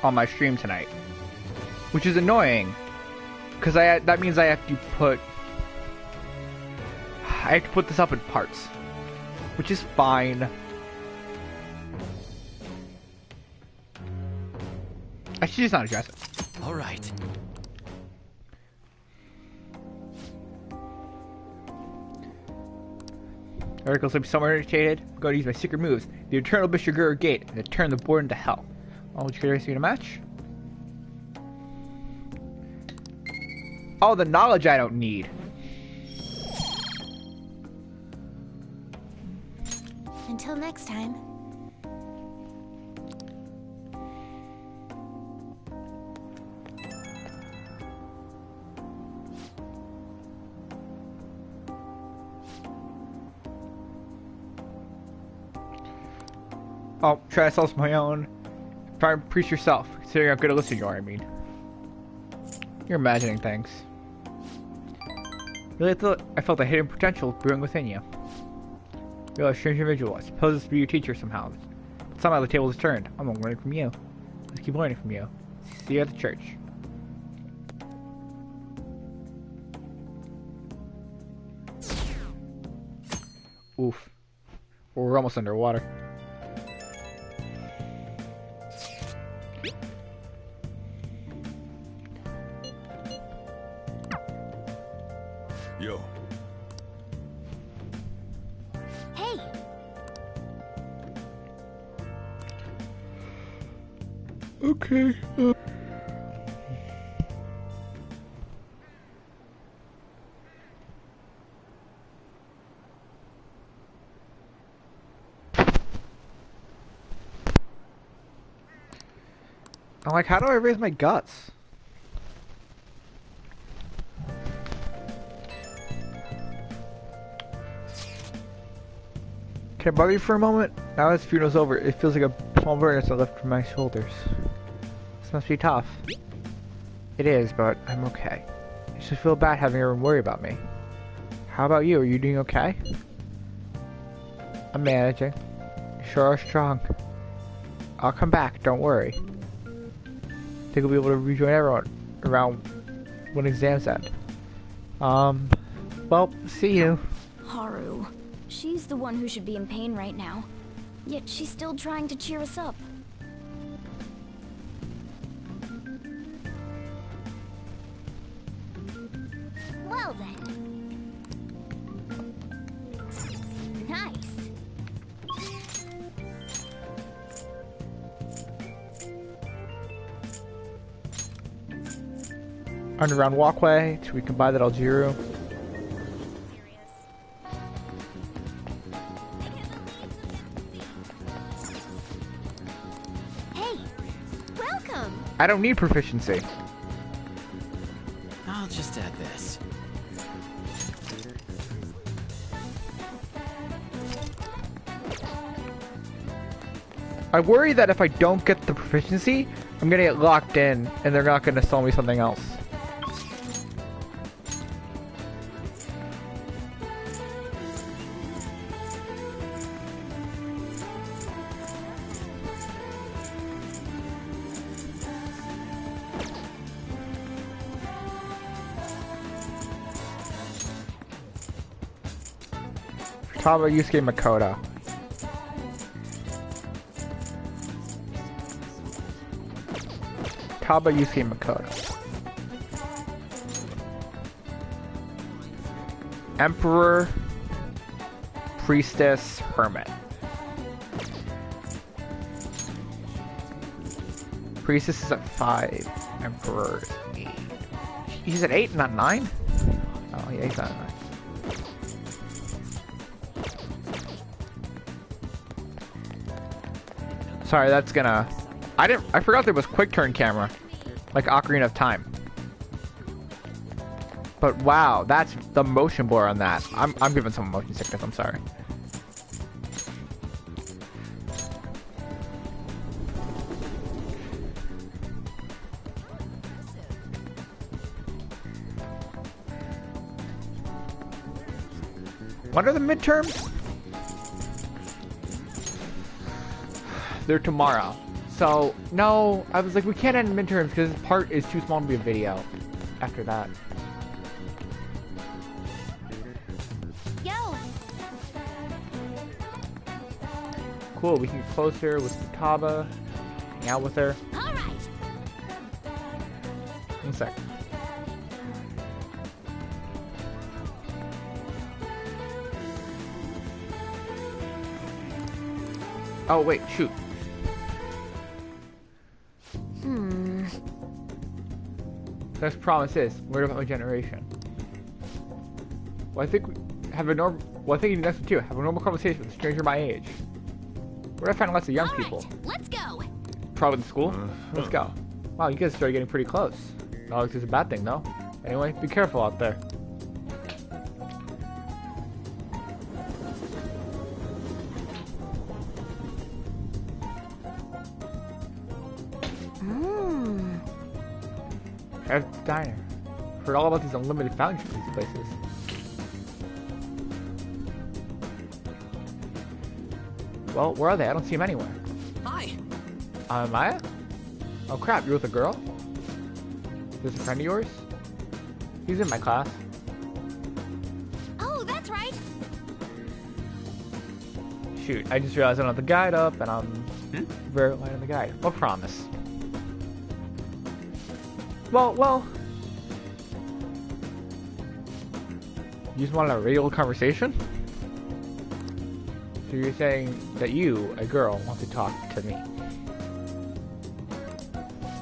on my stream tonight, which is annoying because that means I have to put this up in parts, which is fine. I should just not address it. All right. Articles will be somewhere irritated. I'm going to use my secret moves. The Eternal Bishigura Gate and to turn the board into hell. Oh, would you care to see in a match? Oh, the knowledge I don't need. Until next time. Oh, try to sell my own. Try and priest yourself, considering how good a listener you are, I mean. You're imagining things. Really, I felt a hidden potential brewing within you. You're a strange individual. I suppose this to be your teacher somehow. But somehow the table has turned. I'm gonna learn from you. Let's keep learning from you. See you at the church. Oof. We're almost underwater. Yo. Hey. Okay. I'm like, how do I raise my guts? Can I bother you for a moment? Now this funeral's over, it feels like a palm burden is left from my shoulders. This must be tough. It is, but I'm okay. I just feel bad having everyone worry about me. How about you? Are you doing okay? I'm managing. You sure are strong. I'll come back, don't worry. I think we'll be able to rejoin everyone around when exams end. Well, see you. Haru. She's the one who should be in pain right now. Yet she's still trying to cheer us up. Well then. Nice. Underground walkway till we can buy that Algiru. Hey, welcome. I don't need proficiency. I'll just add this. I worry that if I don't get the proficiency, I'm gonna get locked in and they're not gonna sell me something else. Taba Yusuke Makoto. Taba Yusuke Makoto. Emperor, Priestess, Hermit. Priestess is at 5. Emperor is 8. He's at 8, not 9? Oh yeah, he's not at 9. Sorry, that's gonna... I forgot there was quick turn camera. Like Ocarina of Time. But wow, that's the motion blur on that. I'm giving some motion sickness, I'm sorry. When are the midterms? They're tomorrow. So, no, I was like, we can't end midterms because this part is too small to be a video after that. Yo. Cool, we can get closer with Futaba, hang out with her. All right. 1 sec. Oh, wait, shoot. Next promise is, learn about my generation. Well, I think we have a normal. Well, I think the next one too. Have a normal conversation with a stranger my age. Where do I find lots of young All people? right, let's go. Probably in school. Let's go. Wow, you guys started getting pretty close. Not like it's a bad thing, though. Anyway, be careful out there. At the diner. Heard all about these unlimited fountains in these places. Well, where are they? I don't see them anywhere. Hi. Maya? Oh crap, you're with a girl? Is this a friend of yours? He's in my class. Oh, that's right. Shoot, I just realized I don't have the guide up and I'm very light on the guide. Well, promise. Well. You just wanted a real conversation? So you're saying that you, a girl, want to talk to me?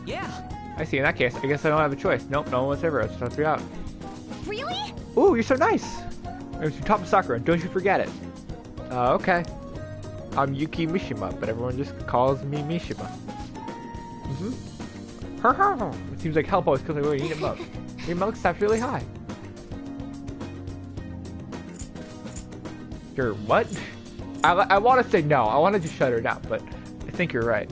Yeah. I see, in that case, I guess I don't have a choice. Nope, no one wants ever. Let's help you out. Really? Ooh, you're so nice! It was your top of Sakura, don't you forget it. Okay. I'm Yuki Mishima, but everyone just calls me Mishima. It seems like help always comes when you need it most. Your milk stops really high. Your what? I want to say no. I want to just shut her down, but I think you're right.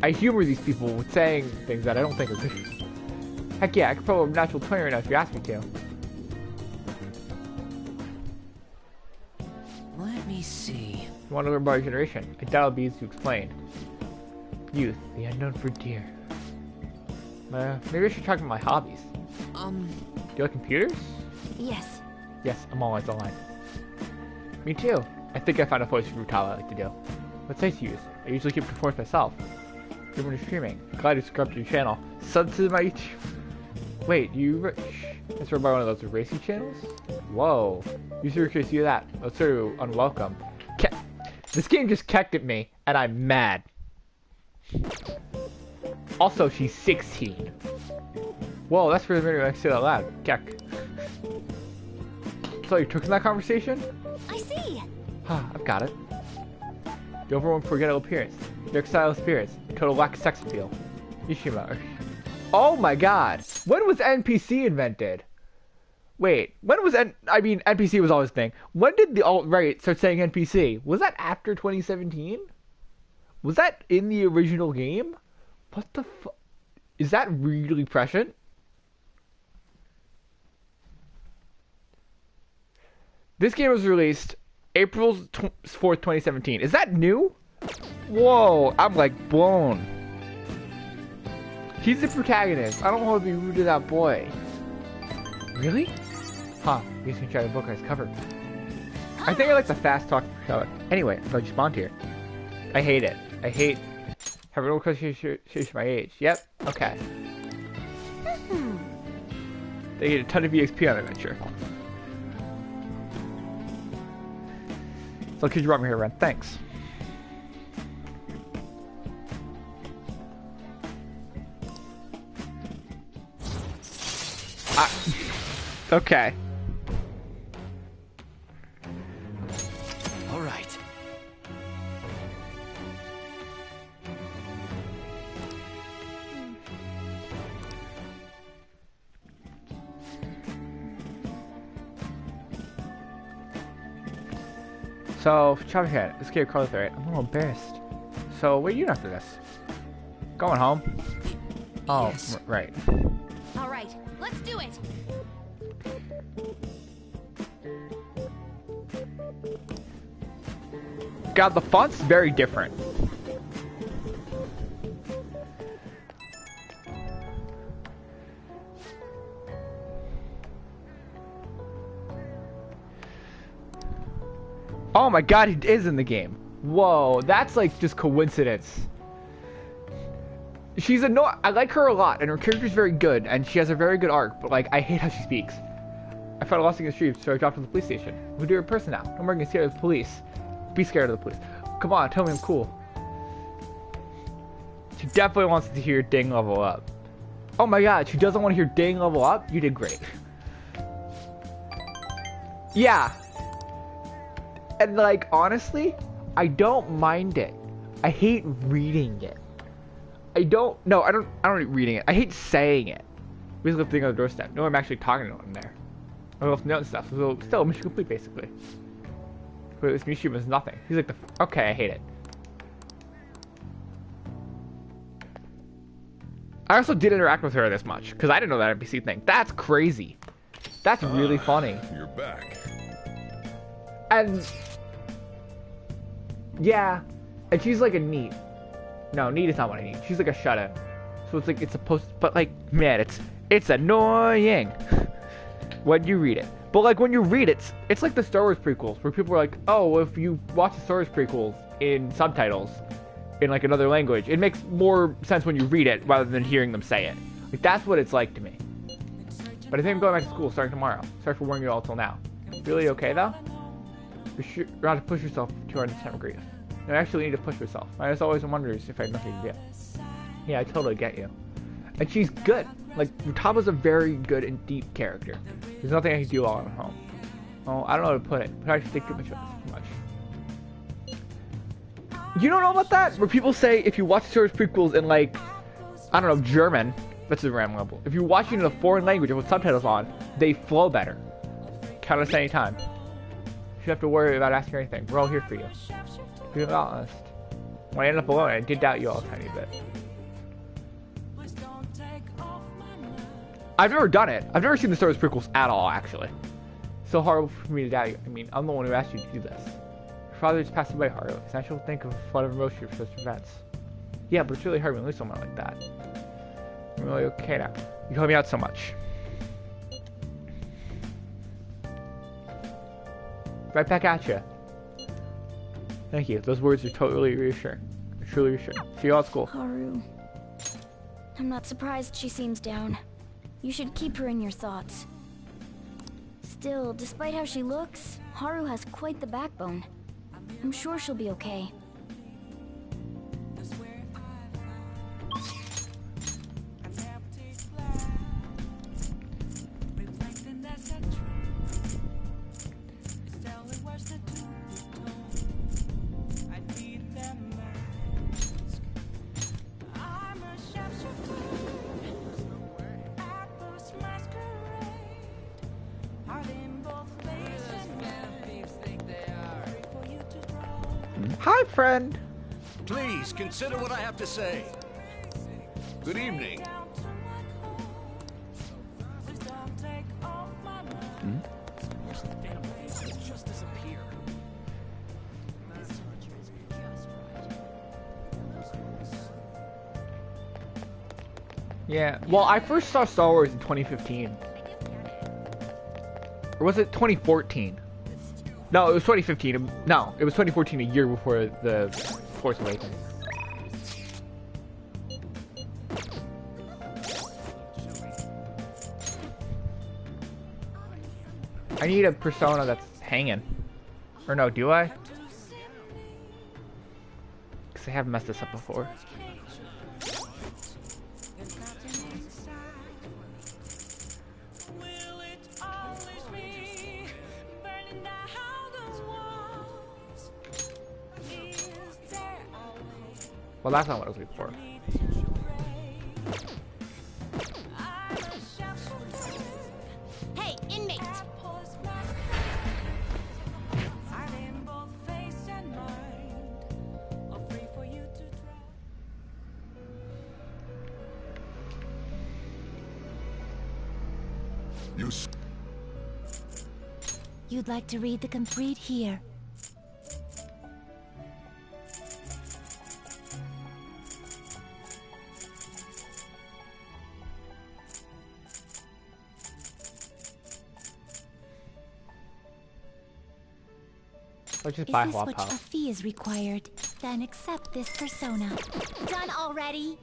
I humor these people with saying things that I don't think are good. Heck yeah, I could probably natural 20 right now if you ask me to. Let me see. You want to learn about your generation? I doubt it'll be easy to explain. Youth, the unknown frontier. Maybe I should talk about my hobbies. Do you like computers? Yes. Yes, I'm always online. Me too. I think I found a voice for Futaba I like to do. What's nice to use? I usually keep performing myself. Even when streaming. Glad you subscribed to your channel. Sub to my YouTube. Wait, you that's run by one of those racing channels? Whoa. You seriously see that? That's so unwelcome. This game just kicked at me, and I'm mad. Also, she's 16. Whoa, that's really weird when I say that loud. Keck. So you took in that conversation? I see. I've got it. The overall unforgettable appearance. Your style appearance. Total lack of sex appeal. Mishima. Oh my god. When was NPC invented? Wait, when was NPC was always a thing. When did the alt-right start saying NPC? Was that after 2017? Was that in the original game? What the fu- Is that really prescient? This game was released April 4th, 2017. Is that new? Whoa, I'm like blown. He's the protagonist. I don't want to be rude to that boy. Really? Huh, you can try to book his cover. I think I like the fast talk show. Anyway, I'm glad you spawned here. I hate it. I hate having no question my age. Yep, okay. They get a ton of EXP on the adventure. So could you brought me here, Ren? Thanks. Okay. All right. So, Chubhead, let's get a call right. I'm a little embarrassed. So, what are you doing after this? Going home? Oh, Yes. Right. All right, let's do it. God, the font's very different. Oh my god, he is in the game. Whoa, that's like just coincidence. She's I like her a lot, and her character's very good, and she has a very good arc, but like, I hate how she speaks. I found a lost in the street, so I dropped to the police station. I'm a different person now. No more getting scared of the police. Be scared of the police. Come on, tell me I'm cool. She definitely wants to hear ding level up. Oh my god, she doesn't want to hear ding level up? You did great. Yeah. And like, honestly, I don't mind it. I hate reading it. I don't hate reading it. I hate saying it. We just left thing on the doorstep. No, I'm actually talking to him there. I left note and stuff. So still, mission complete, basically. But this museum is nothing. He's like okay, I hate it. I also did interact with her this much, because I didn't know that NPC thing. That's crazy. That's really funny. You're back. And yeah, and she's like a neat. No, neat is not what I need. She's like a shut-in. So it's like it's supposed to, but like, man, it's annoying when you read it. But like when you read it, it's like the Star Wars prequels, where people are like, oh, well, if you watch the Star Wars prequels in subtitles in like another language, it makes more sense when you read it rather than hearing them say it. Like that's what it's like to me. But I think I'm going back to school starting tomorrow. Sorry for warning you all till now. Really okay though? You're allowed to push yourself to 200% grief. No, I actually need to push myself. I just always wonders if I had nothing to do. Yeah, I totally get you. And she's good. Like, Mutaba's a very good and deep character. There's nothing I can do all at home. Oh, I don't know how to put it, but I just think too much. You don't know about that? Where people say if you watch Star Wars prequels in like, I don't know, German, that's a random level. If you're watching in a foreign language with subtitles on, they flow better. Count us anytime. You don't have to worry about asking anything. We're all here for you. Be honest. When I ended up alone, I did doubt you all a tiny bit. I've never done it. I've never seen the Star Wars prequels at all, actually. So hard for me to doubt you. I mean, I'm the one who asked you to do this. Your father just passed away, Haru. It's natural to think of a flood of emotion for such events. Yeah, but it's really hard when you lose someone like that. I'm really okay now. You helped me out so much. Right back at you. Thank you. Those words are totally reassuring. Truly reassuring. See you all at school. Haru. I'm not surprised she seems down. You should keep her in your thoughts. Still, despite how she looks, Haru has quite the backbone. I'm sure she'll be okay. Hi, friend. Please consider what I have to say. Good evening. Yeah, well, I first saw Star Wars in 2015. Or was it 2014? No, it was 2015. No, it was 2014, a year before the Force Awakens. I need a persona that's hanging. Or no, do I? Because I have messed this up before. Well, that's not what I was looking for. Hey, inmate! You'd like to read the complete here. Let's just Is buy this Hua what Pao. a fee is required? Then accept this persona. Done already?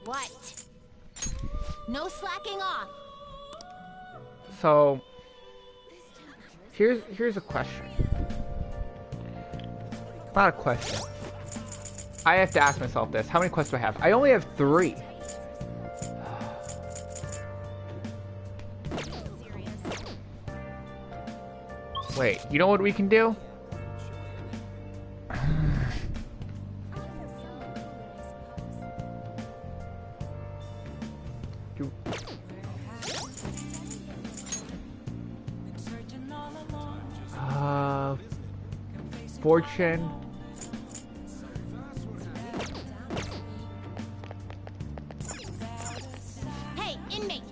What? No slacking off. So here's a question. Not a question. I have to ask myself this. How many quests do I have? I only have 3. Wait, you know what we can do? Fortune. Hey, inmate.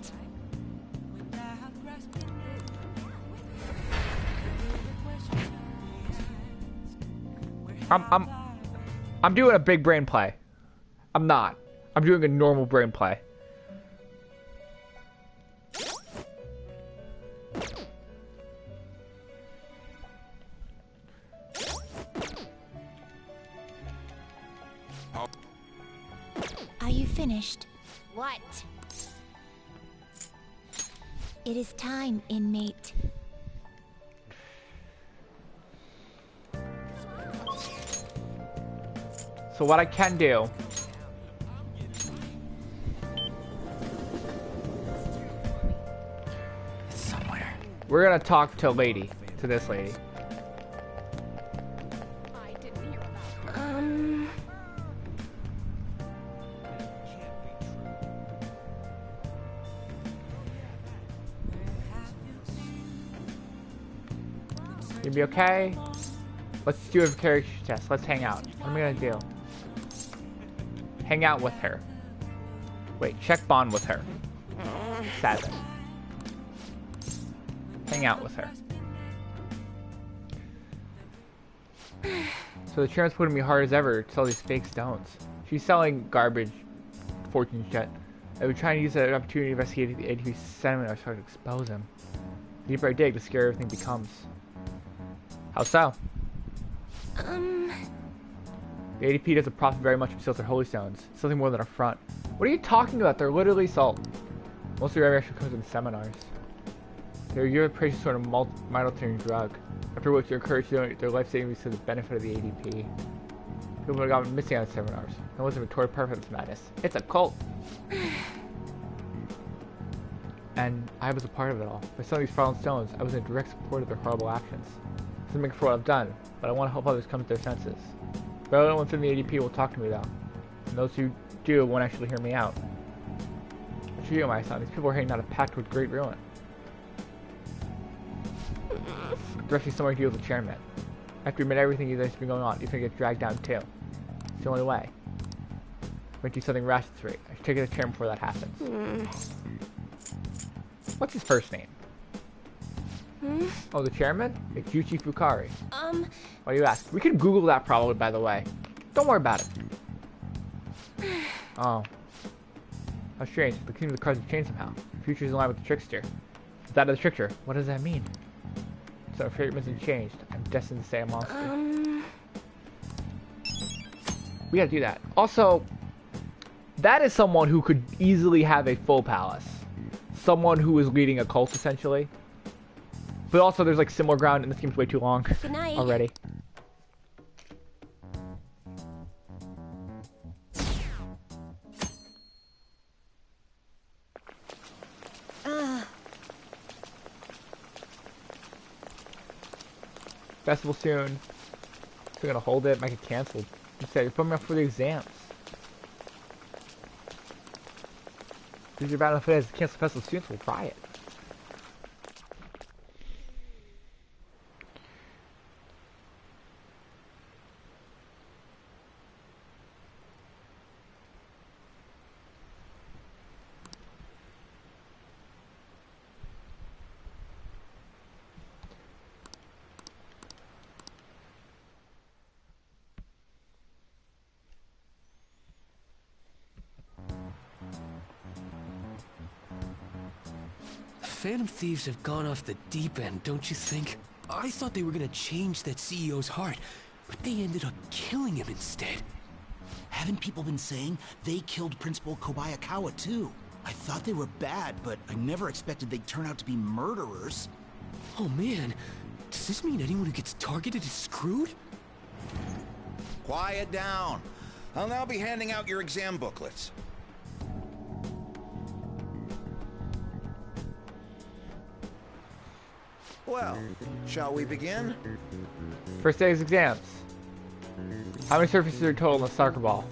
I'm doing a big brain play. I'm not. I'm doing a normal brain play. Are you finished? What? It is time, inmate. So what I can do somewhere. We're gonna talk to this lady. You be okay? Let's do a character test. Let's hang out. What am I gonna do? Hang out with her. Wait, check bond with her. 7. Hang out with her. So the chairman's putting me hard as ever to sell these fake stones. She's selling garbage fortune jet. I've been trying to use that opportunity to investigate the ADP sentiment. I was trying to expose him. The deeper I dig, the scarier everything becomes. How so? The ADP doesn't profit very much from sales of holy stones. Something more than a front. What are you talking about? They're literally salt. Most of your revenue actually comes in seminars. They're your precious sort of monitoring drug. After which you're encouraged to donate their life savings to the benefit of the ADP. People have gone missing on seminars. No one's retort perfect this madness. It's a cult. And I was a part of it all. By selling these fallen stones, I was in direct support of their horrible actions. This is making for what I've done, but I want to help others come to their senses. But no one from the ADP will talk to me though. And those who do won't actually hear me out. What you do, my son? These people are heading down a path toward great ruin. Directly somewhere to deal with the chairman. After you admit everything that's been going on, you're gonna get dragged down too. It's the only way. I'm gonna do something rash at 3. I should take it to the chairman before that happens. What's his first name? Oh, the chairman? It's Yuchi Fukari. Why do you ask? We can Google that probably, by the way. Don't worry about it. Oh. How strange. The theme of the cards have changed somehow. The future is in line with the trickster. That of the trickster. What does that mean? So if fate hasn't changed, I'm destined to stay a monster. We gotta do that. Also, that is someone who could easily have a full palace. Someone who is leading a cult, essentially. But also, there's like similar ground, and this game's way too long Good night. already. Festival soon. Still gonna hold it, might get canceled. You said you're putting me up for the exams. Because you're bad enough it is, cancel festival students will riot. Phantom Thieves have gone off the deep end, don't you think? I thought they were gonna change that CEO's heart, but they ended up killing him instead. Haven't people been saying they killed Principal Kobayakawa too? I thought they were bad, but I never expected they'd turn out to be murderers. Oh man, does this mean anyone who gets targeted is screwed? Quiet down. I'll now be handing out your exam booklets. Well, shall we begin? First day's exams. How many surfaces are total in a soccer ball?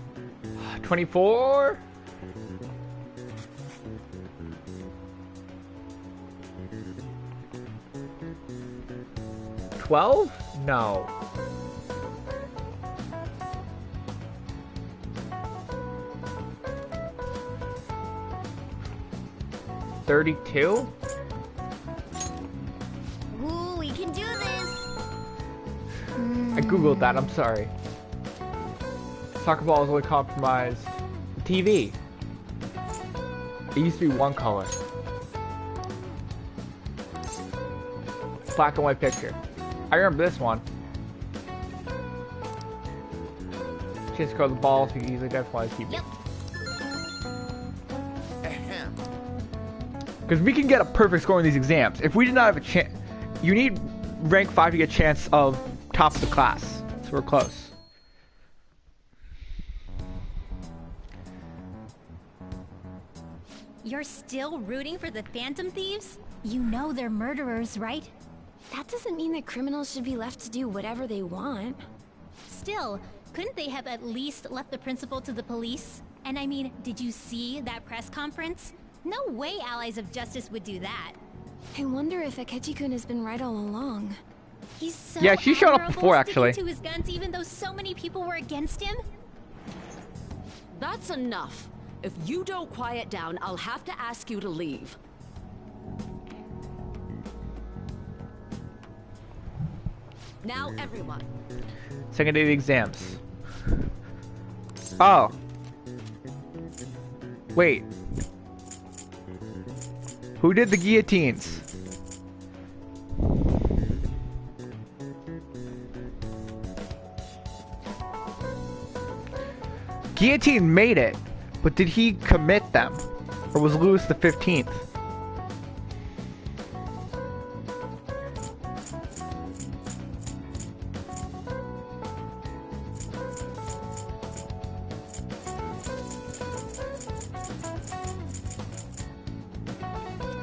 24? $12? No. $32? Ooh, we can do this. I googled that, I'm sorry. Soccer ball is only compromised. TV. It used to be one color. Black and white picture. I remember this one. Chance to grow the ball so you can easily identify the TV. Yep. Ahem. Because we can get a perfect score in these exams. If we did not have a chance, you need rank 5 to get a chance of top of the class. So we're close. You're still rooting for the Phantom Thieves? You know they're murderers, right? That doesn't mean that criminals should be left to do whatever they want. Still, couldn't they have at least left the principal to the police? And I mean, did you see that press conference? No way allies of justice would do that. I wonder if Akechi-kun has been right all along. He's so Yeah, she showed up admirable, before, actually. sticking to his guns even though so many people were against him. That's enough. If you don't quiet down, I'll have to ask you to leave. Now, everyone. Second day of the exams. Oh. Wait. Who did the guillotines? Guillotine made it, but did he commit them? Or was Louis the 15th?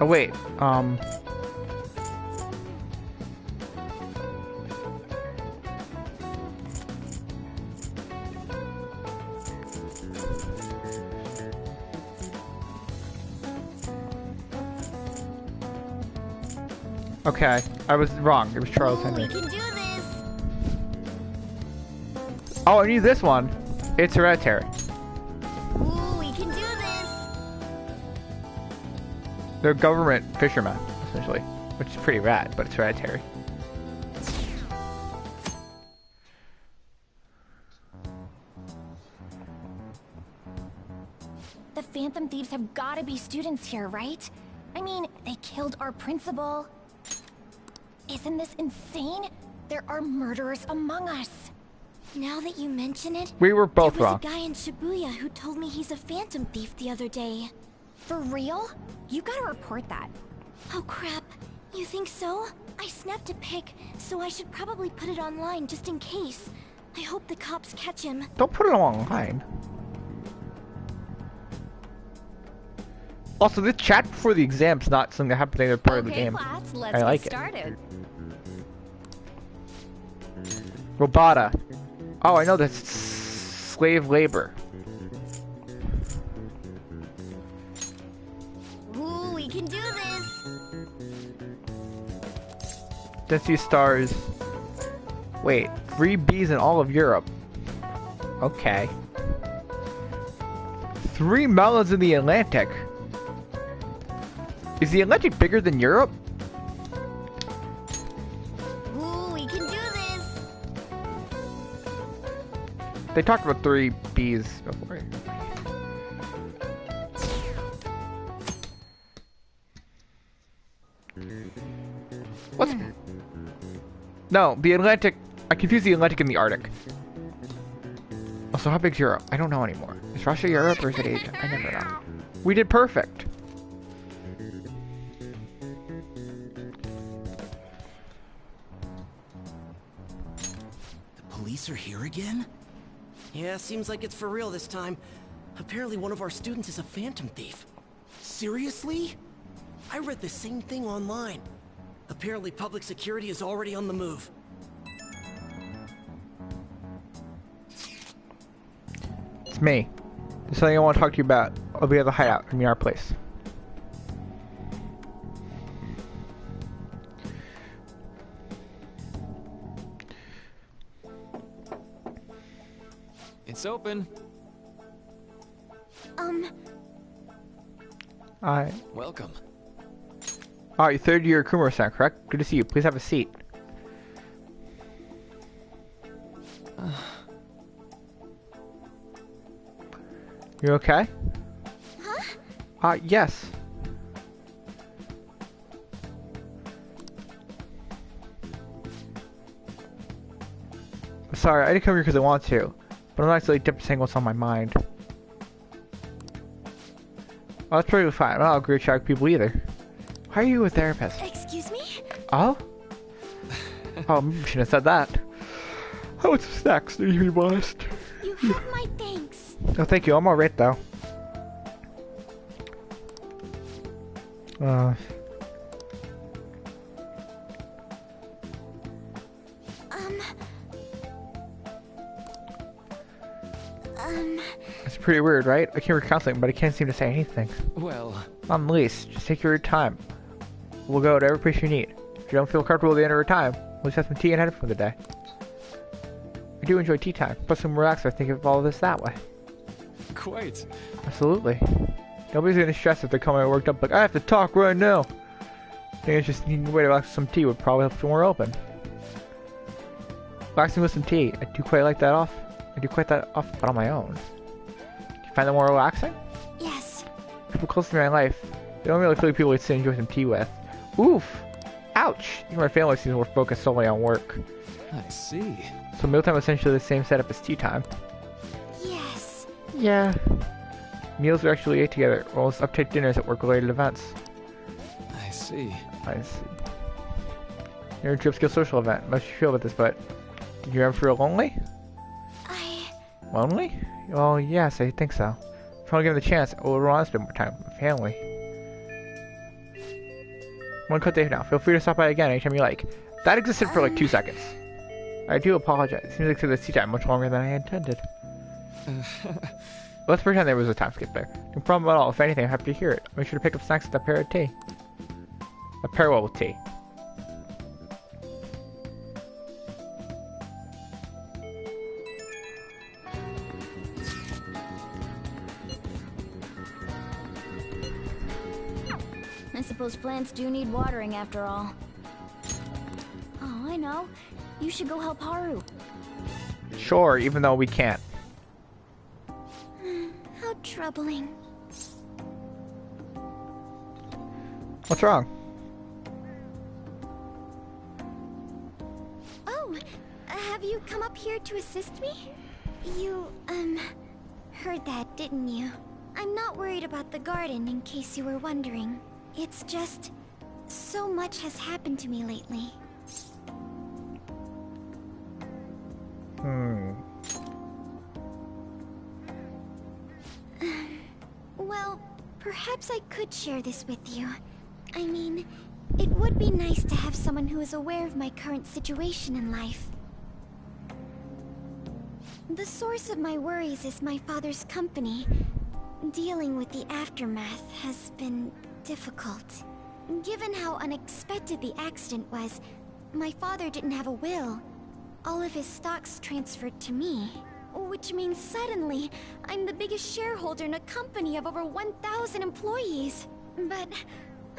Oh wait, okay, I was wrong. It was Charles Ooh, Henry. we can do this. Oh, I need this one. It's hereditary. Ooh, we can do this. They're government fishermen, essentially, which is pretty rad, but it's hereditary. The Phantom Thieves have gotta be students here, right? I mean, they killed our principal. Isn't this insane? There are murderers among us. Now that you mention it, We were both there was wrong. a guy in Shibuya who told me he's a phantom thief the other day. For real? You gotta report that. Oh crap, you think so? I snapped a pic, so I should probably put it online just in case. I hope the cops catch him. Don't put it online. Also, this chat before the exam's not something that happens in part of the Okay, game. class, let's I like get it. started. Robota. Oh, I know that's slave labor. Ooh, we can do this. Density stars. Wait, 3 Bs in all of Europe. Okay. 3 melons in the Atlantic. Is the Atlantic bigger than Europe? Ooh, we can do this. They talked about 3 Bs before. What's No, the Atlantic. I confuse the Atlantic and the Arctic. Also, how big's Europe? I don't know anymore. Is Russia Europe or is it Asia? I never know. We did perfect. The police are here again? Yeah, seems like it's for real this time. Apparently one of our students is a phantom thief. Seriously? I read the same thing online. Apparently public security is already on the move. It's me. There's something I want to talk to you about. I'll be at the hideout in our place. It's open. Welcome. Alright, third year Okumura sound, correct? Good to see you. Please have a seat. You okay? Huh? Yes. Sorry, I didn't come here because I want to, but I'm actually saying what's on my mind. Well, that's pretty fine. I'm not a great shark people either. Why are you a therapist? Excuse me? Oh? Oh, maybe we shouldn't have said that. I want some snacks, to be honest. You have my thanks. Oh, thank you. I'm alright, though. It's pretty weird, right? I came here counseling, but I can't seem to say anything. Well... On the least, just take your time. We'll go to every place you need. If you don't feel comfortable at the end of your time, we'll just have some tea and head for the day. I do enjoy tea time, plus I'm relaxed I think of all of this that way. Quite. Absolutely. Nobody's gonna stress if they're coming worked up like, I have to talk right now. I think it's just needing a way to relax with some tea would probably help you more open. Relaxing with some tea, I do quite like that off. I do quite that off, but on my own. Do you find that more relaxing? Yes. People close to me in my life, they don't really feel like people to sit and enjoy some tea with. Oof! Ouch! Even my family seems more focused solely on work. I see. So mealtime is essentially the same setup as tea time. Yes. Yeah. Meals are actually ate together, or else uptake dinners at work-related events. I see. I see. You're a trip skill social event. I'm not sure you feel about this, but did you ever feel lonely? Lonely? Well, yes, I think so. If I give it a chance, I will want to spend more time with my family. One cut day now. Feel free to stop by again anytime you like. That existed for like 2 seconds. I do apologize. It seems like the tea time much longer than I intended. Let's pretend there was a time skip there. No problem at all. If anything, I'm happy to hear it. Make sure to pick up snacks at the pair of tea. A parallel with tea. I suppose plants do need watering after all. Oh, I know. You should go help Haru. Sure, even though we can't. How troubling. What's wrong? Oh, have you come up here to assist me? You, heard that, didn't you? I'm not worried about the garden, in case you were wondering. It's just... so much has happened to me lately. Well, perhaps I could share this with you. I mean, it would be nice to have someone who is aware of my current situation in life. The source of my worries is my father's company. Dealing with the aftermath has been difficult. Given how unexpected the accident was, my father didn't have a will. All of his stocks transferred to me. Which means suddenly, I'm the biggest shareholder in a company of over 1,000 employees. But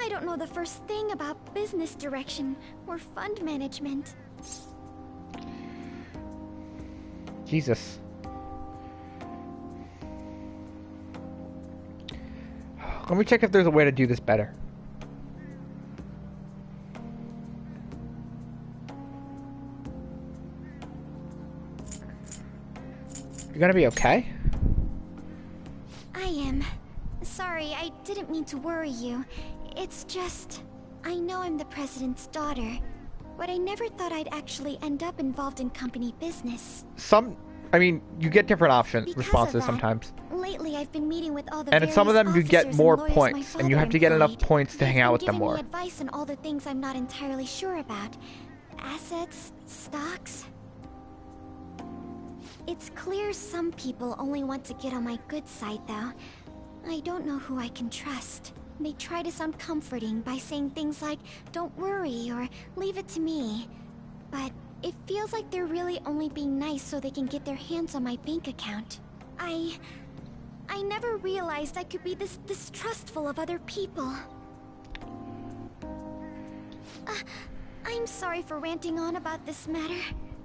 I don't know the first thing about business direction or fund management. Jesus. Let me check if there's a way to do this better. gonna be okay? I am. Sorry, I didn't mean to worry you. It's just... I know I'm the president's daughter, but I never thought I'd actually end up involved in company business. I mean, you get different Because responses of that, sometimes. Lately, I've been meeting with all the And in some of various them, you get officers more and lawyers points, my and you father have to get enough employed. points to hang out with them They've been more. giving me advice on all the things I'm not entirely sure about. Assets, stocks. It's clear some people only want to get on my good side, though. I don't know who I can trust. They try to sound comforting by saying things like, "Don't worry," or "Leave it to me." But it feels like they're really only being nice so they can get their hands on my bank account. I never realized I could be this distrustful of other people. I'm sorry for ranting on about this matter.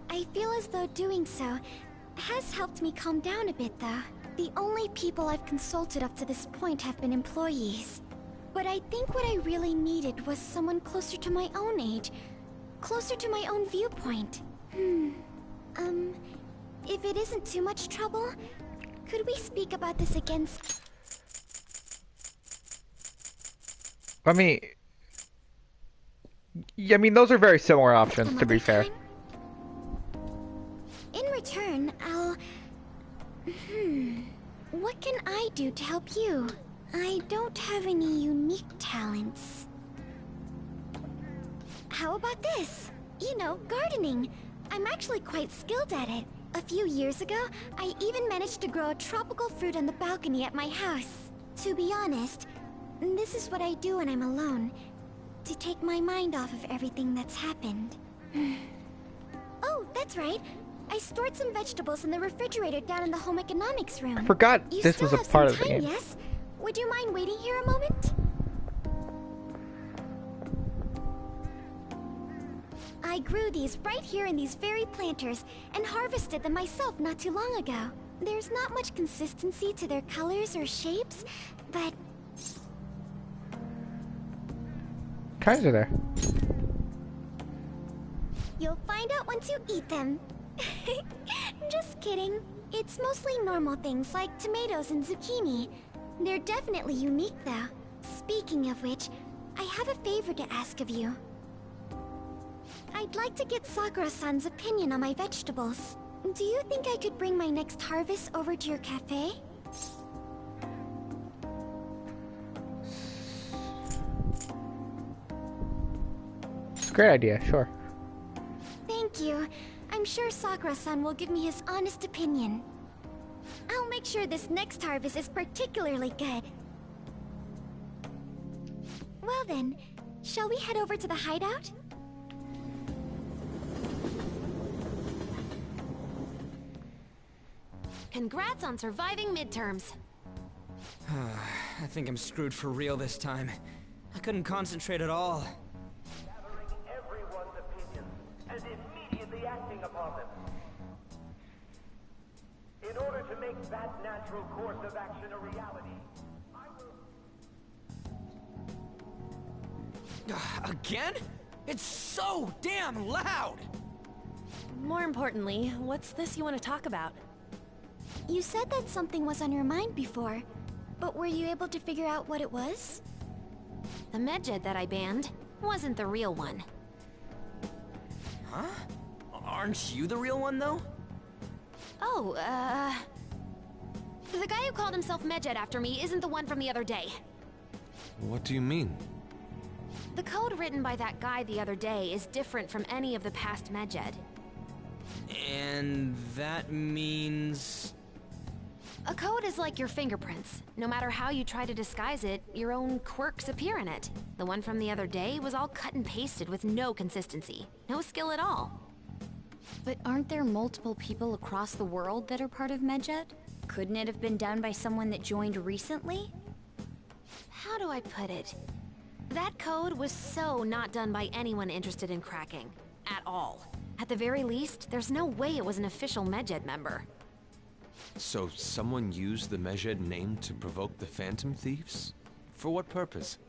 I feel as though doing so has helped me calm down a bit, though. The only people I've consulted up to this point have been employees. But I think what I really needed was someone closer to my own age. Closer to my own viewpoint. If it isn't too much trouble, could we speak about this again? I mean, yeah, I mean, those are very similar options, to be fair. In return, I'll... What can I do to help you? I don't have any unique talents. How about this? You know, gardening. I'm actually quite skilled at it. A few years ago, I even managed to grow a tropical fruit on the balcony at my house. To be honest, this is what I do when I'm alone. To take my mind off of everything that's happened. Oh, that's right. I stored some vegetables in the refrigerator down in the home economics room. I forgot You this still was a have part some of the time, game. Yes? Would you mind waiting here a moment? I grew these right here in these very planters and harvested them myself not too long ago. There's not much consistency to their colors or shapes, but... Kinds are there. You'll find out once you eat them. Just kidding. It's mostly normal things like tomatoes and zucchini. They're definitely unique, though. Speaking of which, I have a favor to ask of you. I'd like to get Sakura-san's opinion on my vegetables. Do you think I could bring my next harvest over to your cafe? It's a great idea, sure. Thank you. I'm sure Sakura-san will give me his honest opinion. I'll make sure this next harvest is particularly good. Well then, shall we head over to the hideout? Congrats on surviving midterms. I think I'm screwed for real this time. I couldn't concentrate at all. Gathering everyone's opinions and immediately acting upon them. In order to make that natural course of action a reality, I will... Again? It's so damn loud! More importantly, what's this you want to talk about? You said that something was on your mind before, but were you able to figure out what it was? The medjed that I banned wasn't the real one. Huh? Aren't you the real one, though? Oh, the guy who called himself Medjed after me isn't the one from the other day. What do you mean? The code written by that guy the other day is different from any of the past Medjed. And that means... A code is like your fingerprints. No matter how you try to disguise it, your own quirks appear in it. The one from the other day was all cut and pasted with no consistency. No skill at all. But aren't there multiple people across the world that are part of Medjed? Couldn't it have been done by someone that joined recently? How do I put it? That code was so not done by anyone interested in cracking. At all. At the very least, there's no way it was an official Medjed member. So someone used the Medjed name to provoke the Phantom Thieves? For what purpose?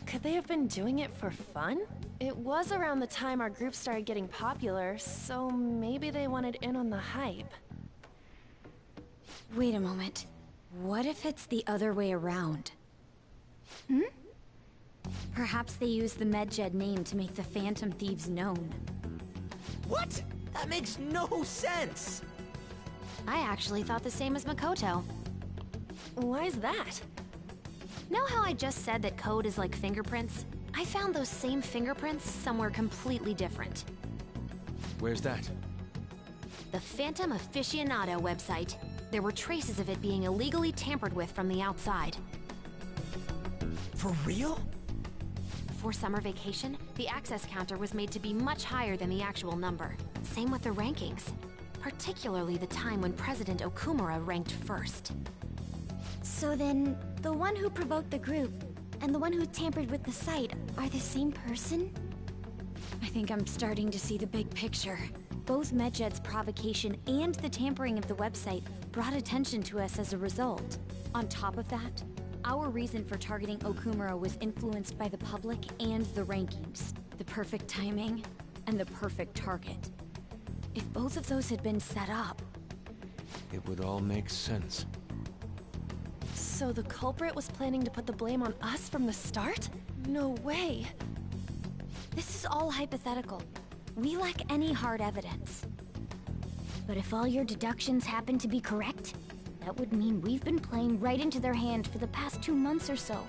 Could they have been doing it for fun? It was around the time our group started getting popular, so maybe they wanted in on the hype. Wait a moment. What if it's the other way around? Hmm? Perhaps they used the Medjed name to make the Phantom Thieves known. What? That makes no sense! I actually thought the same as Makoto. Why is that? Know how I just said that code is like fingerprints? I found those same fingerprints somewhere completely different. Where's that? The Phantom Aficionado website. There were traces of it being illegally tampered with from the outside. For real? Before summer vacation, the access counter was made to be much higher than the actual number. Same with the rankings. Particularly the time when President Okumura ranked first. So then, the one who provoked the group and the one who tampered with the site are the same person? I think I'm starting to see the big picture. Both Medjed's provocation and the tampering of the website brought attention to us as a result. On top of that, our reason for targeting Okumura was influenced by the public and the rankings. The perfect timing and the perfect target. If both of those had been set up... It would all make sense. So the culprit was planning to put the blame on us from the start? No way. This is all hypothetical. We lack any hard evidence. But if all your deductions happen to be correct, that would mean we've been playing right into their hand for the past 2 months or so.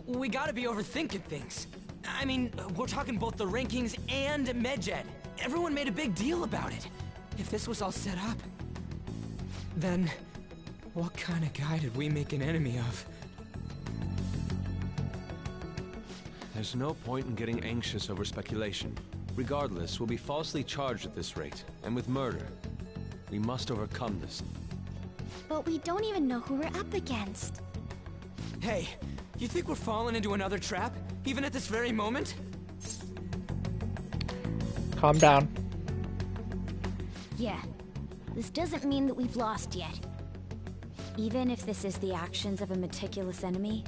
We gotta be overthinking things. I mean, we're talking both the rankings and Medjed. Everyone made a big deal about it. If this was all set up, then what kind of guy did we make an enemy of? There's no point in getting anxious over speculation. Regardless, we'll be falsely charged at this rate, and with murder. We must overcome this. But we don't even know who we're up against. Hey, you think we're falling into another trap, even at this very moment? Calm down. Yeah. This doesn't mean that we've lost yet. Even if this is the actions of a meticulous enemy,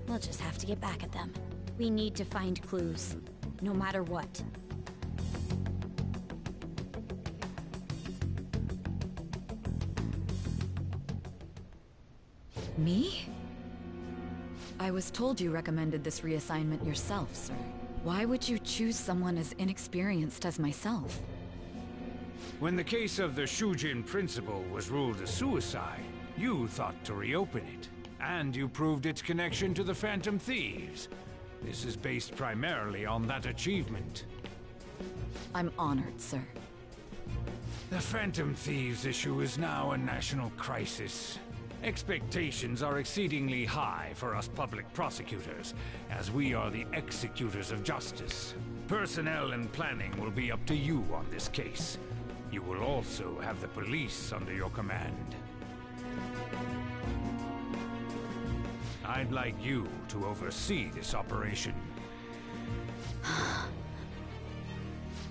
we'll just have to get back at them. We need to find clues, no matter what. Me? I was told you recommended this reassignment yourself, sir. Why would you choose someone as inexperienced as myself? When the case of the Shujin principal was ruled a suicide, you thought to reopen it. And you proved its connection to the Phantom Thieves. This is based primarily on that achievement. I'm honored, sir. The Phantom Thieves issue is now a national crisis. Expectations are exceedingly high for us public prosecutors, as we are the executors of justice. Personnel and planning will be up to you on this case. You will also have the police under your command. I'd like you to oversee this operation.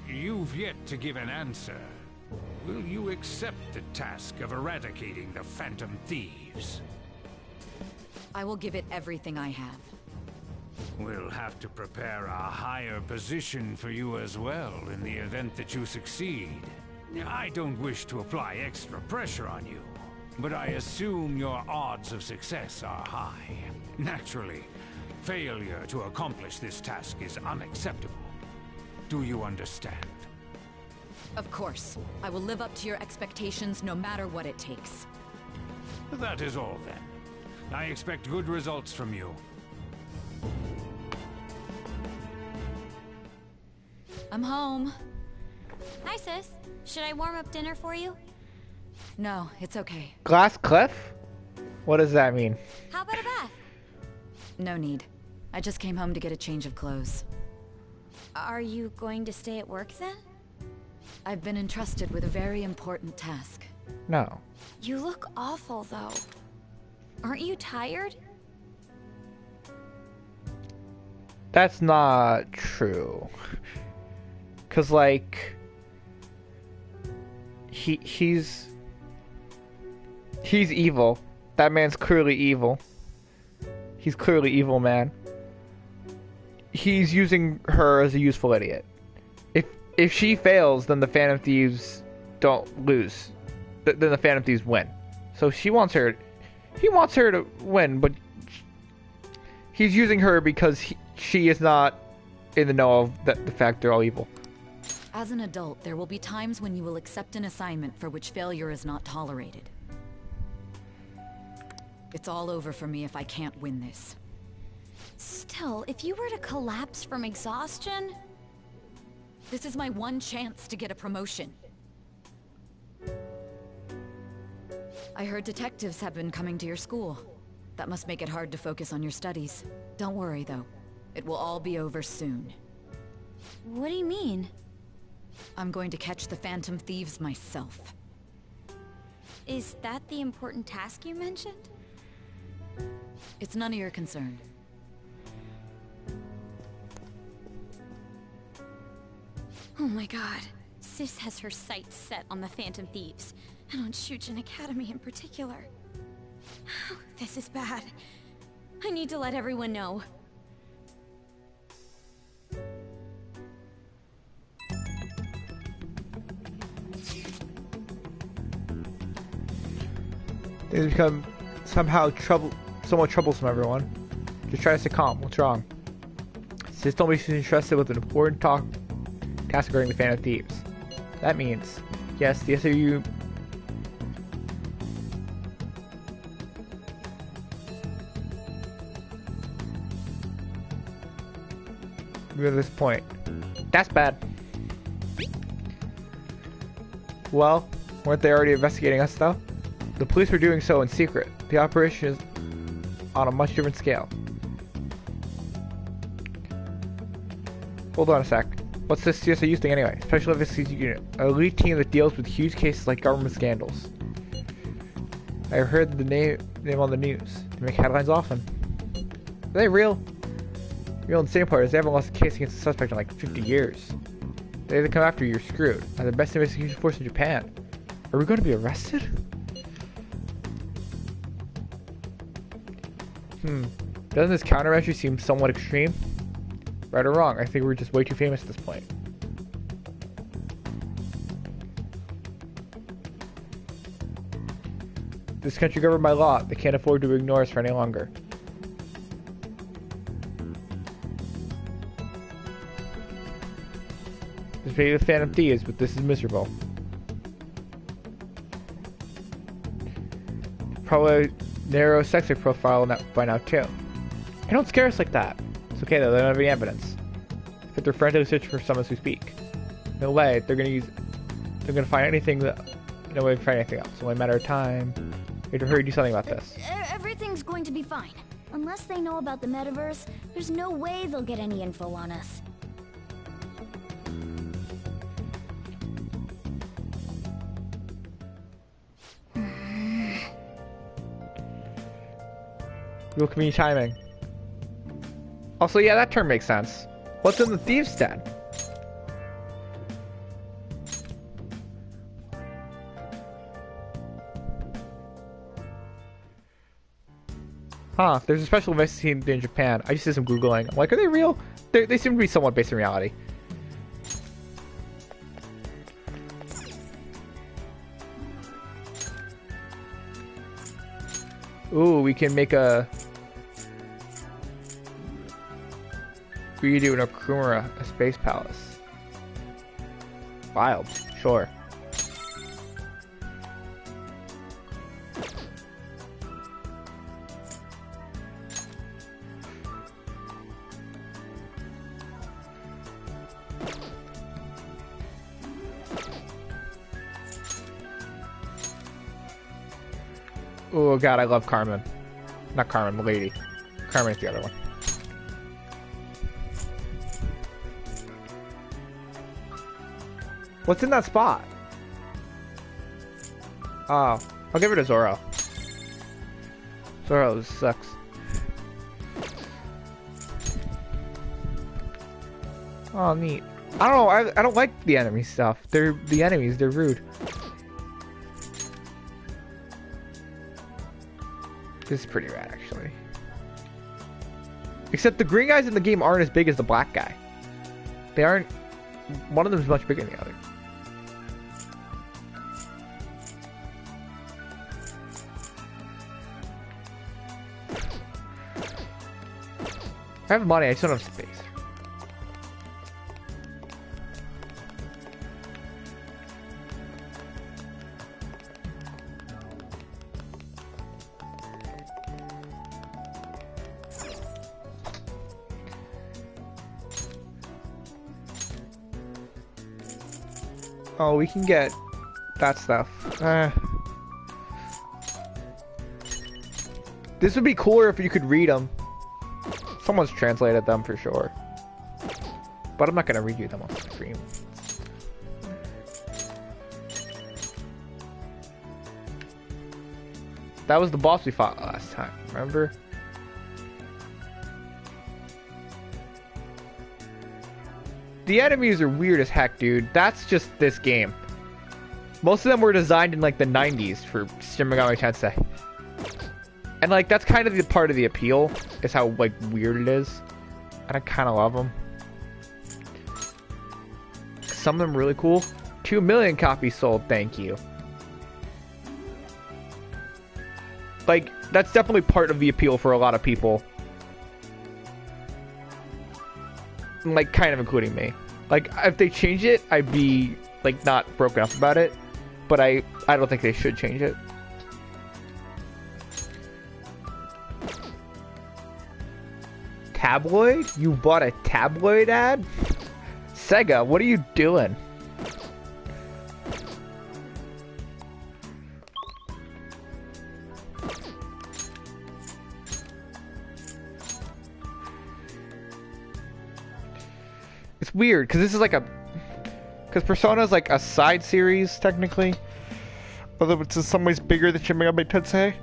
You've yet to give an answer. Will you accept the task of eradicating the Phantom Thieves? I will give it everything I have. We'll have to prepare a higher position for you as well in the event that you succeed. I don't wish to apply extra pressure on you, but I assume your odds of success are high. Naturally, failure to accomplish this task is unacceptable. Do you understand? Of course. I will live up to your expectations no matter what it takes. That is all then. I expect good results from you. I'm home. Hi, sis. Should I warm up dinner for you? No, it's okay. Glass cliff? What does that mean? How about a bath? No need. I just came home to get a change of clothes. Are you going to stay at work then? I've been entrusted with a very important task. No. You look awful, though. Aren't you tired? That's not true. 'Cause like he's evil. That man's clearly evil. He's clearly evil, man. He's using her as a useful idiot. if she fails, then the Phantom Thieves don't lose. Then the Phantom Thieves win. So he wants her to win, but he's using her because she is not in the know of the fact they're all evil. As an adult, there will be times when you will accept an assignment for which failure is not tolerated. It's all over for me if I can't win this. Still, if you were to collapse from exhaustion... This is my one chance to get a promotion. I heard detectives have been coming to your school. That must make it hard to focus on your studies. Don't worry, though. It will all be over soon. What do you mean? I'm going to catch the Phantom Thieves myself. Is that the important task you mentioned? It's none of your concern. Oh my god. Sis has her sights set on the Phantom Thieves, and on Shujin Academy in particular. This is bad. I need to let everyone know. Things become somewhat troublesome, everyone. Just try to stay calm. What's wrong? Sis told me she's interested with an important task regarding the Phantom Thieves. That means, yes, the SAU... We're at this point. That's bad. Well, weren't they already investigating us, though? The police were doing so in secret. The operation is on a much different scale. Hold on a sec. What's this CSAU thing anyway? Special Investigations Unit. An elite team that deals with huge cases like government scandals. I heard the name on the news. They make headlines often. Are they real? Real insane part is they haven't lost a case against a suspect in like 50 years. They either come after you, you're screwed. Are the best investigation force in Japan. Are we going to be arrested? Doesn't this countermeasure seem somewhat extreme? Right or wrong, I think we're just way too famous at this point. This country governed by law. They can't afford to ignore us for any longer. There's maybe the Phantom Thieves, but this is miserable. Probably narrow sex profile by now too. They don't scare us like that. It's okay though, they don't have any evidence. But they're frantically searching for someone to speak. No way, they're gonna find anything that no way to find anything else. It's only a matter of time. We have to hurry do something about this. Everything's going to be fine. Unless they know about the metaverse, there's no way they'll get any info on us. Real convenient timing. Also, yeah, that term makes sense. What's in the thieves' den? Huh, there's a special investigation team in Japan. I just did some Googling. I'm like, are they real? They seem to be somewhat based in reality. Ooh, we can make a... redo an Okumura, a space palace. Wild, sure. Oh god, I love Carmen. Not Carmen, Milady. Carmen is the other one. What's in that spot? Oh, I'll give it to Zoro. Zoro sucks. Oh, neat. I don't know, I don't like the enemy stuff. They're the enemies, they're rude. This is pretty rad, actually. Except the green guys in the game aren't as big as the black guy. They aren't one of them is much bigger than the other. I have money, I just don't have space. Oh, we can get that stuff. This would be cooler if you could read them. Someone's translated them for sure. But I'm not gonna read you them on stream. That was the boss we fought last time, remember? The enemies are weird as heck, dude. That's just this game. Most of them were designed in like the 90s for Shin Megami Tensei. And like that's kind of the part of the appeal, is how like weird it is. And I kind of love them. Some of them really cool. 2 million copies sold, thank you. Like, that's definitely part of the appeal for a lot of people. Like, kind of including me. Like, if they change it, I'd be, like, not broken up about it. But I don't think they should change it. Tabloid? You bought a tabloid ad? Sega, what are you doing? It's weird, because this is like a... Because Persona is like a side series, technically. Although it's in some ways bigger than Shin Megami Tensei.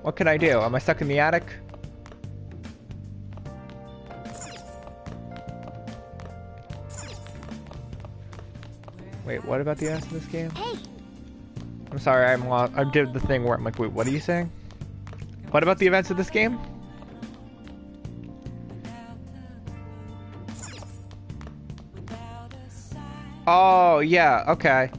What can I do? Am I stuck in the attic? Wait, what about the ass in this game? Hey. I'm sorry, I'm lost. I did the thing where I'm like, wait, what are you saying? What about the events of this game? Oh, yeah, okay.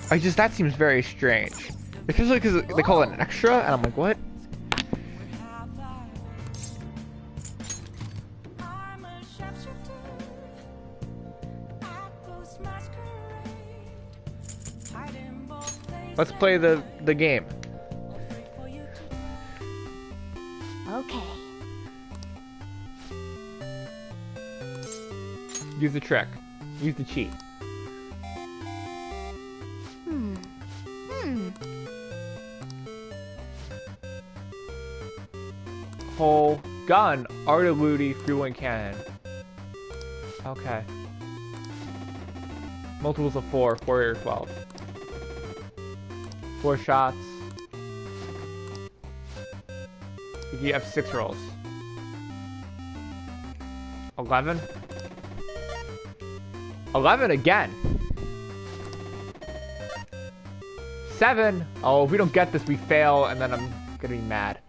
That seems very strange. Especially because they call it an extra, and I'm like, what? Let's play the game. Okay. Use the trick. Use the cheat. Whole gun, artillery, fueling cannon. Okay. Multiples of 4, 4 or 12. 4 shots. You have 6 rolls. 11? 11 again! 7! Oh, if we don't get this, we fail, and then I'm gonna be mad.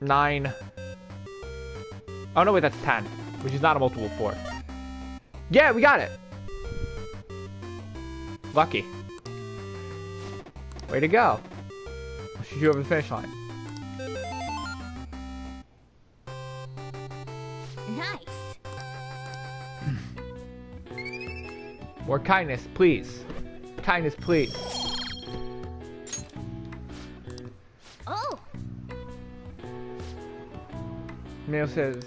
9. Oh no, wait, that's 10, which is not a multiple of 4. Yeah, we got it! Lucky. Way to go. I'll shoot you over the finish line. Nice. More kindness, please. Kindness, please. Oh. Neil says...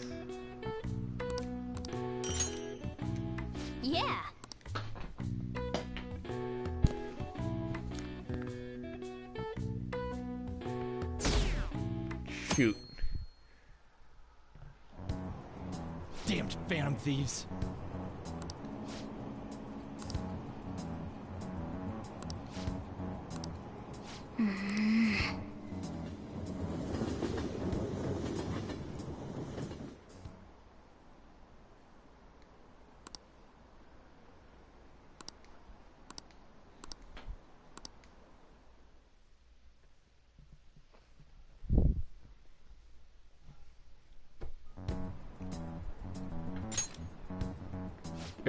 Yeah. Shoot. Damned Phantom Thieves.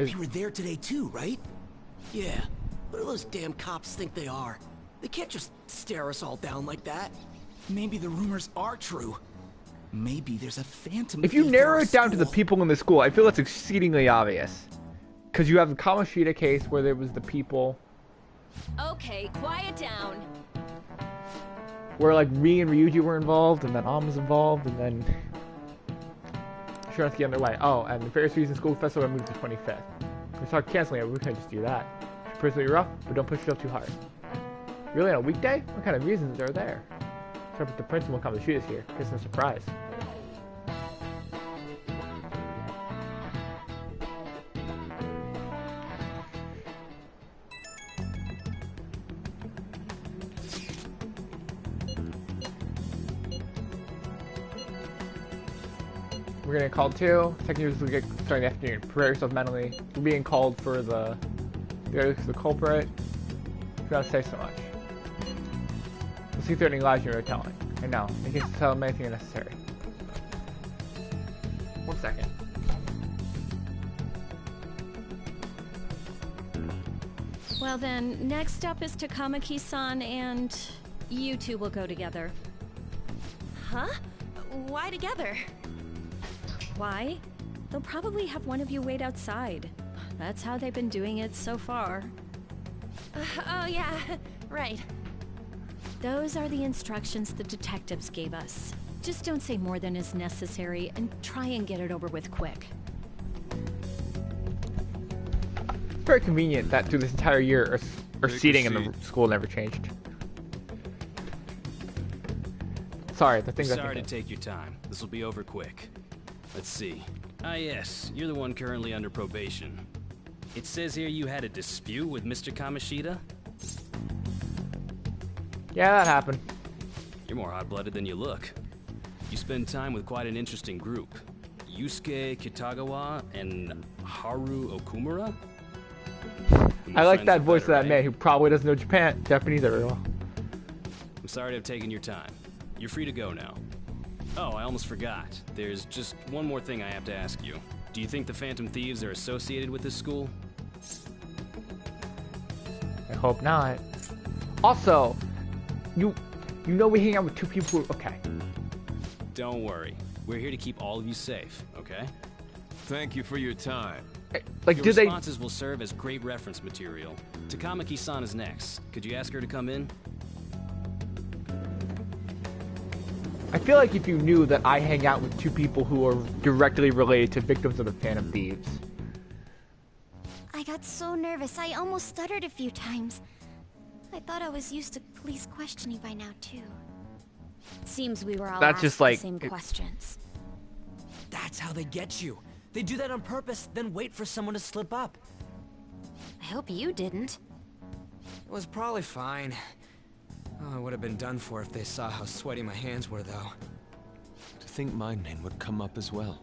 They were there today too, right? Yeah. What do those damn cops think they are? They can't just stare us all down like that. Maybe the rumors are true. Maybe there's a phantom. If you narrow it down to the people in the school, I feel that's exceedingly obvious. Because you have the Kamoshida case where there was the people. Okay, quiet down. Where like Ri and Ryuji were involved, and then Am was involved, and then Shuratsuki on their way. Oh, and the Ferris Season School Festival moved to the 25th. We start canceling it, we can't just do that. It's personally rough, but don't push yourself too hard. Really, on a weekday? What kind of reasons are there? Except if the principal comes to shoot us here. It's no surprise. We're getting called too. Second years we get starting the afternoon. Prepare yourself mentally. We're being called for the culprit. You gotta say so much. We'll see threatening lies you're telling. I know. In case to tell them anything necessary. 1 second. Well then, next up is Takamaki-san, and you two will go together. Huh? Why together? Why? They'll probably have one of you wait outside. That's how they've been doing it so far. Oh yeah, right. Those are the instructions the detectives gave us. Just don't say more than is necessary, and try and get it over with quick. Very convenient that through this entire year, our seating in the school never changed. Sorry, the things. Sorry to take your time. This will be over quick. Let's see. Ah yes, you're the one currently under probation. It says here you had a dispute with Mr. Kamoshida? Yeah, that happened. You're more hot-blooded than you look. You spend time with quite an interesting group. Yusuke Kitagawa and Haru Okumura? I like that voice of that man who probably doesn't know Japanese very well. I'm sorry to have taken your time. You're free to go now. Oh, I almost forgot. There's just one more thing I have to ask you. Do you think the Phantom Thieves are associated with this school? I hope not. Also, you know we hang out with two people who... Okay. Don't worry. We're here to keep all of you safe, okay? Thank you for your time. Like, your responses will serve as great reference material. Takamaki-san is next. Could you ask her to come in? I feel like if you knew that I hang out with two people who are directly related to victims of the Phantom Thieves. I got so nervous, I almost stuttered a few times. I thought I was used to police questioning by now, too. Seems we were all That's asked just like, the same questions. That's how they get you. They do that on purpose, then wait for someone to slip up. I hope you didn't. It was probably fine. Oh, I would have been done for if they saw how sweaty my hands were, though. To think my name would come up as well.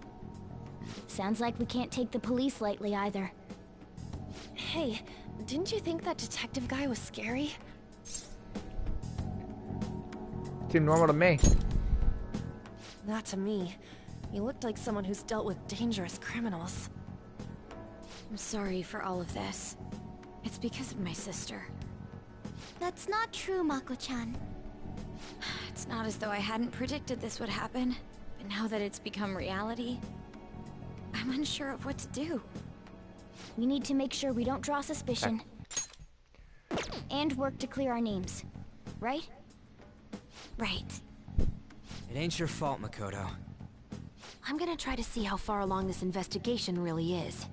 Sounds like we can't take the police lightly either. Hey, didn't you think that detective guy was scary? Seemed normal to me. Not to me. He looked like someone who's dealt with dangerous criminals. I'm sorry for all of this. It's because of my sister. That's not true, Mako-chan. It's not as though I hadn't predicted this would happen, but now that it's become reality, I'm unsure of what to do. We need to make sure we don't draw suspicion. And work to clear our names. Right? Right. It ain't your fault, Makoto. I'm gonna try to see how far along this investigation really is.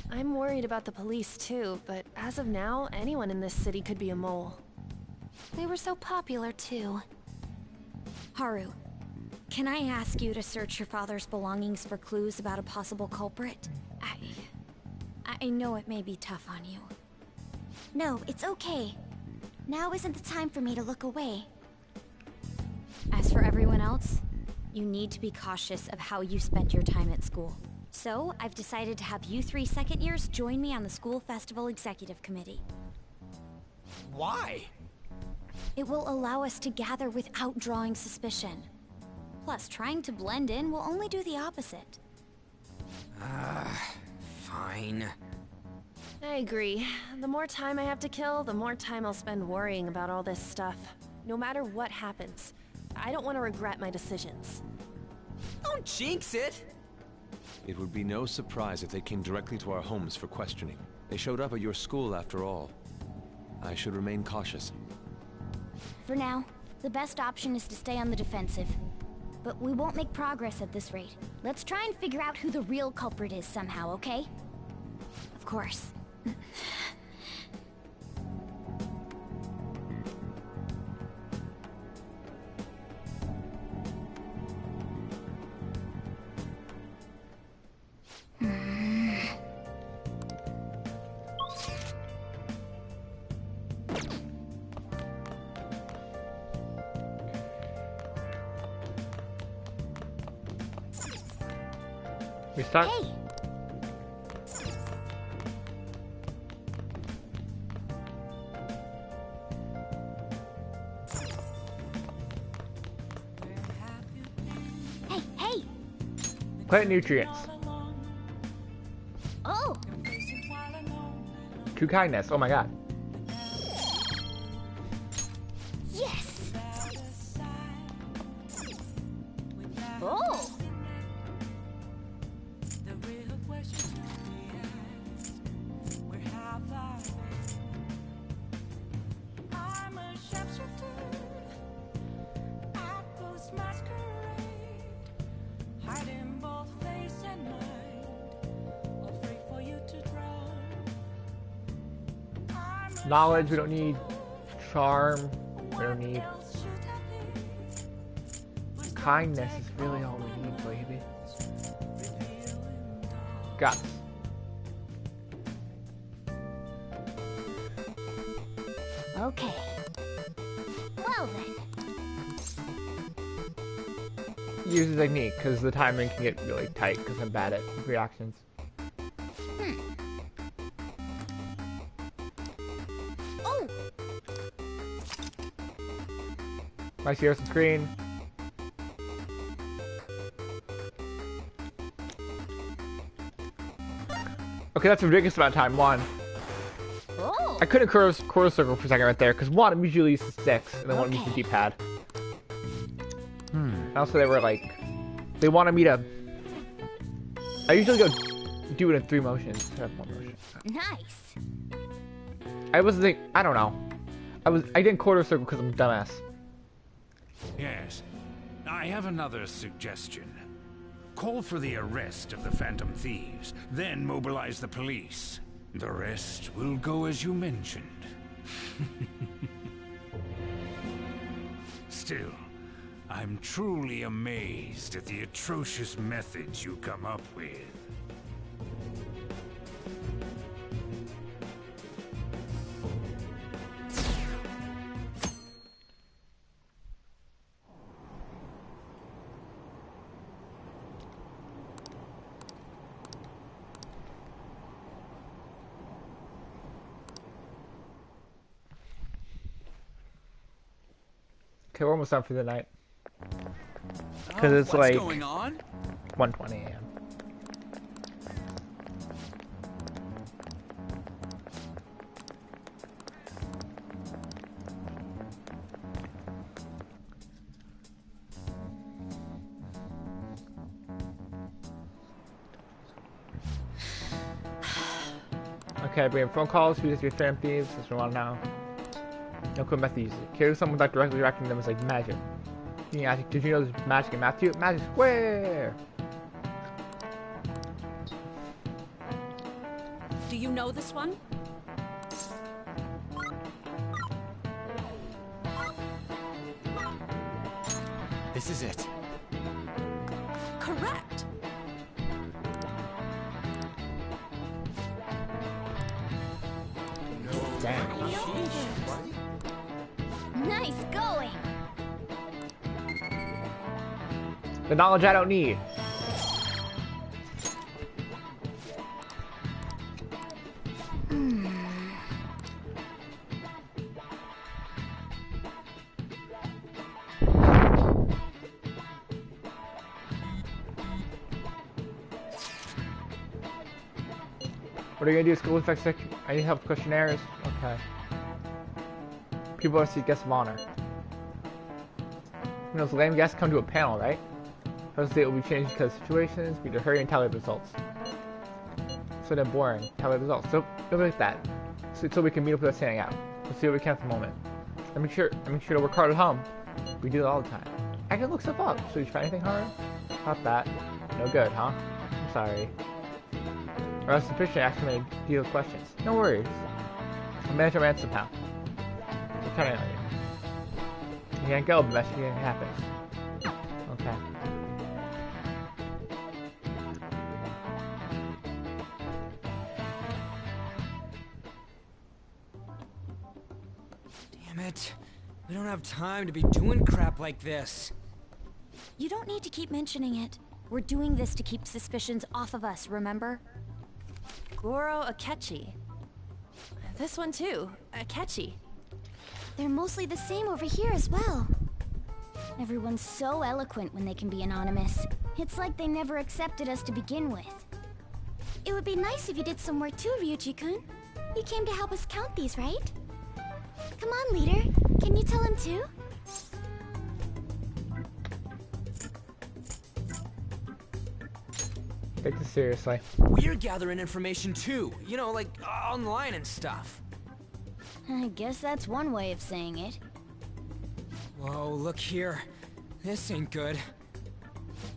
I'm worried about the police too, but as of now, anyone in this city could be a mole. They were so popular too. Haru, can I ask you to search your father's belongings for clues about a possible culprit? I know it may be tough on you. No, it's okay. Now isn't the time for me to look away. As for everyone else, you need to be cautious of how you spent your time at school. So, I've decided to have you 3 second years join me on the school festival executive committee. Why? It will allow us to gather without drawing suspicion. Plus, trying to blend in will only do the opposite. fine. I agree. The more time I have to kill, the more time I'll spend worrying about all this stuff. No matter what happens, I don't want to regret my decisions. Don't jinx it! It would be no surprise if they came directly to our homes for questioning. They showed up at your school after all. I should remain cautious. For now, the best option is to stay on the defensive. But we won't make progress at this rate. Let's try and figure out who the real culprit is somehow, okay? Of course. We start. Hey. Hey. Plant nutrients. Oh. True kindness. Oh my god. Yes. Oh. Knowledge, we don't need charm, we don't need kindness is really all we need, baby. Got this. Okay. Well then. Use the technique, because the timing can get really tight, because I'm bad at reactions. Oh! I see some screen. Okay, that's a ridiculous amount of time. One. Oh. I couldn't quarter circle for a second right there, because one, I'm usually used to 6, and then one used to D-pad. And also they were like, they wanted me to, I usually go do it in 3 motions instead of 1 motion. Nice. I wasn't think, I don't know. I didn't quarter circle because I'm a dumbass. Yes. I have another suggestion. Call for the arrest of the Phantom Thieves, then mobilize the police. The rest will go as you mentioned. Still, I'm truly amazed at the atrocious methods you come up with. Okay, we're almost done for the night. Because it's what's like going on? 1:20 a.m. Okay, we have phone calls. Who does your Phantom Thieves? That's what we want to know. No cool methods. Kill someone without directly directing them is like magic. Did you know there's magic in math too? Magic square! Do you know this one? This is it. Correct. Damn. Nice going. The knowledge I don't need. What are you gonna do? School effects? I need help with questionnaires. Okay. People want to see guests of honor. You know, those lame guests come to a panel, right? Hopefully it will be changed because of situations. We need to hurry and tally the results. So they're boring. Tally the results. So go like that. So we can meet up with us standing out. Let's see what we can at the moment. And make sure to work hard at home. We do it all the time. I can look stuff up. So you try anything hard? Not that. No good, huh? I'm sorry. Or else sufficient actually made deal with questions. No worries. I'll manage our answer somehow. We'll try it later. You can't go, but that's what happens. Okay. Damn it. We don't have time to be doing crap like this. You don't need to keep mentioning it. We're doing this to keep suspicions off of us, remember? Goro Akechi. This one too, Akechi. They're mostly the same over here as well. Everyone's so eloquent when they can be anonymous. It's like they never accepted us to begin with. It would be nice if you did some work too, Ryuji-kun. You came to help us count these, right? Come on, leader. Can you tell him too? Take this seriously. We're gathering information too. You know, like online and stuff. I guess that's one way of saying it. Whoa, look here. This ain't good.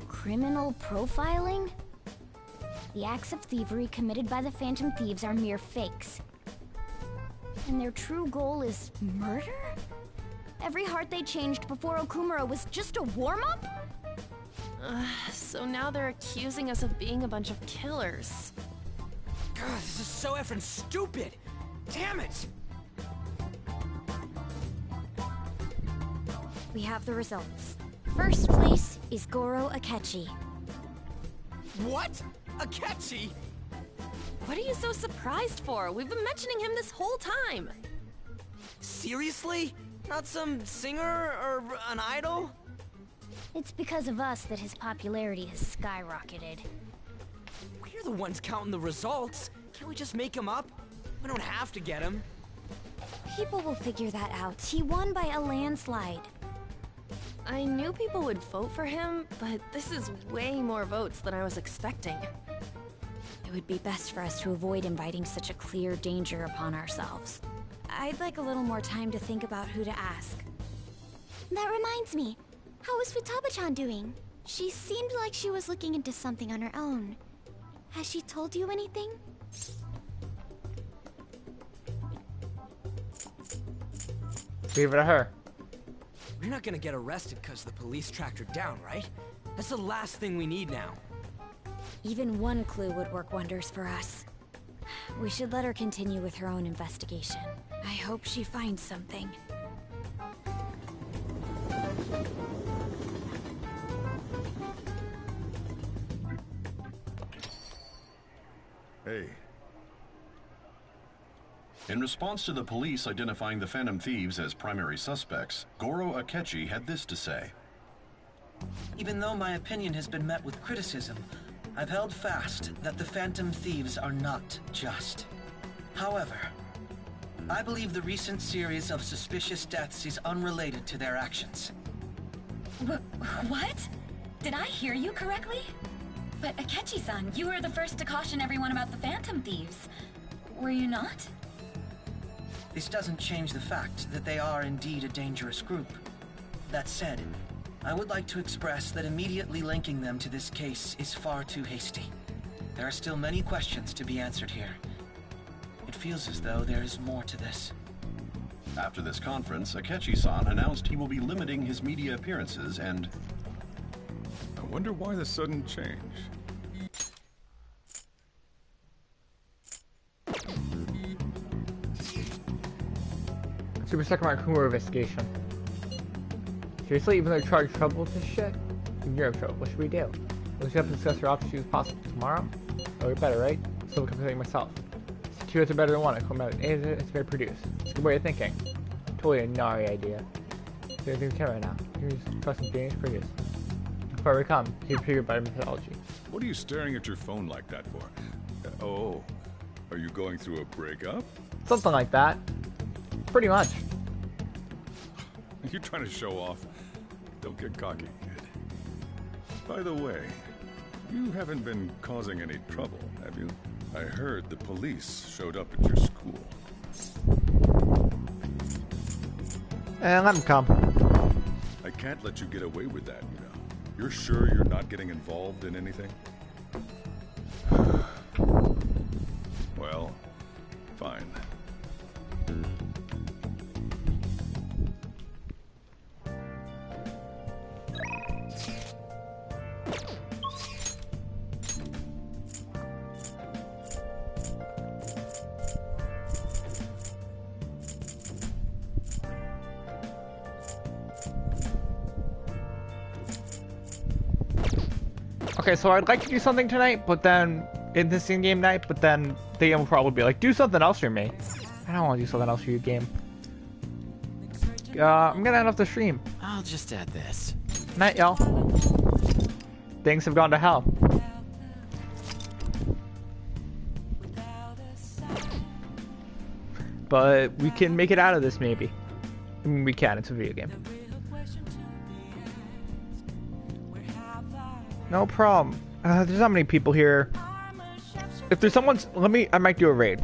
Criminal profiling? The acts of thievery committed by the Phantom Thieves are mere fakes. And their true goal is murder? Every heart they changed before Okumura was just a warm-up? So now they're accusing us of being a bunch of killers. God, this is so effing stupid! Damn it! We have the results. First place is Goro Akechi. What? Akechi? What are you so surprised for? We've been mentioning him this whole time. Seriously? Not some singer or an idol? It's because of us that his popularity has skyrocketed. We're the ones counting the results. Can't we just make him up? We don't have to get him. People will figure that out. He won by a landslide. I knew people would vote for him, but this is way more votes than I was expecting. It would be best for us to avoid inviting such a clear danger upon ourselves. I'd like a little more time to think about who to ask. That reminds me. How is Futaba-chan doing? She seemed like she was looking into something on her own. Has she told you anything? Leave it to her. We're not gonna get arrested because the police tracked her down, right? That's the last thing we need now. Even one clue would work wonders for us. We should let her continue with her own investigation. I hope she finds something. Hey. In response to the police identifying the Phantom Thieves as primary suspects, Goro Akechi had this to say. Even though my opinion has been met with criticism, I've held fast that the Phantom Thieves are not just. However, I believe the recent series of suspicious deaths is unrelated to their actions. What? Did I hear you correctly? But Akechi-san, you were the first to caution everyone about the Phantom Thieves. Were you not? This doesn't change the fact that they are indeed a dangerous group. That said, I would like to express that immediately linking them to this case is far too hasty. There are still many questions to be answered here. It feels as though there is more to this. After this conference, Akechi-san announced he will be limiting his media appearances and... I wonder why the sudden change. Super second round Okumura investigation. Seriously, even though you're trouble with this shit? You're in trouble. What should we do? Let's have to discuss your options as possible tomorrow? Oh, we're better, right? Still compensating myself. Two heads are better than one. It's very produced. It's a good way of thinking. Totally a gnarly idea. So anything we can right now. Here's trusting Danish produce. Before we come, he's figured by methodology. What are you staring at your phone like that for? Oh, Are you going through a breakup? Something like that. Pretty much. Are you trying to show off? Don't get cocky, kid. By the way, you haven't been causing any trouble, have you? I heard the police showed up at your school. And let him come. I can't let you get away with that, you know. You're sure you're not getting involved in anything? Well, fine. Okay, so I'd like to do something tonight, but then in this in-game night, but then the game will probably be like, do something else for me. I don't want to do something else for you, game. I'm gonna end off the stream. I'll just add this. Night, y'all. Things have gone to hell. But we can make it out of this, maybe. I mean, we can. It's a video game. No problem. There's not many people here. If there's someone's, I might do a raid.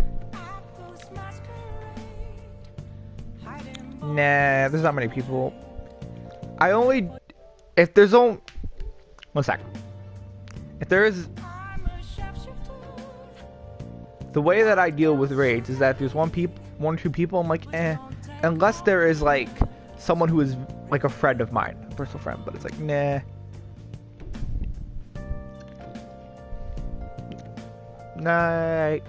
Nah, there's not many people. If there's only, 1 sec. If there is, the way that I deal with raids is that if there's one or two people, I'm like, eh. Unless there is like someone who is like a friend of mine, a personal friend, but it's like, nah. Night.